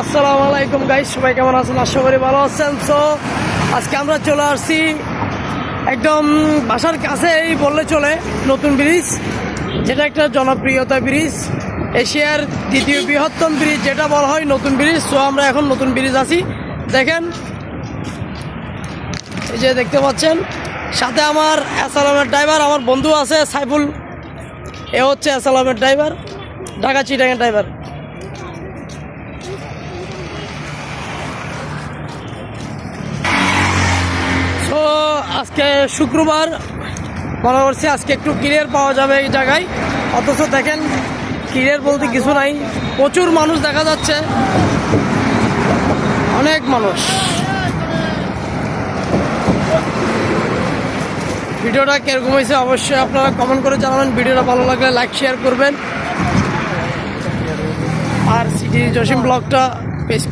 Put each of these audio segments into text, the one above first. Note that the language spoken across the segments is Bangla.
আসসালামু আলাইকুম গাইস, সবাই কেমন আছেন? আশা করি ভালো আছেন। সো আজকে আমরা চলে আসছি একদম বাসার কাছেই বললে চলে, নতুন ব্রিজ, যেটা একটা জনপ্রিয়তা ব্রিজ, এশিয়ার দ্বিতীয় বৃহত্তম ব্রিজ যেটা বলা হয় নতুন ব্রিজ। সো আমরা এখন নতুন ব্রিজ আছি। দেখেন, এই যে দেখতে পাচ্ছেন, সাথে আমার এসএলএমের ড্রাইভার, আমার বন্ধু আছে সাইফুল, এ হচ্ছে এসএলএমের ড্রাইভার, ঢাকা চিটাগাং ড্রাইভার। তো আজকে শুক্রবার, মনে করছি আজকে একটু ক্লিয়ার পাওয়া যাবে এই জায়গায়। অথচ দেখেন, ক্লিয়ার বলতে কিছু নাই, প্রচুর মানুষ দেখা যাচ্ছে, অনেক মানুষ। ভিডিওটা কিরকম হয়েছে অবশ্যই আপনারা কমেন্ট করে জানাবেন। ভিডিওটা ভালো লাগলে লাইক শেয়ার করবেন, আর সিটি জসিম ব্লগটা পেজ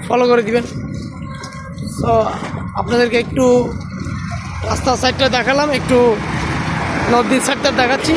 ফলো করে দিবেন। তো আপনাদেরকে একটু রাস্তার সাইডটা দেখালাম, একটু নদীর সাইডটা দেখাচ্ছি।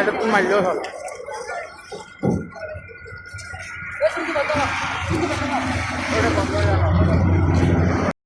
এটা মারলেও হবে।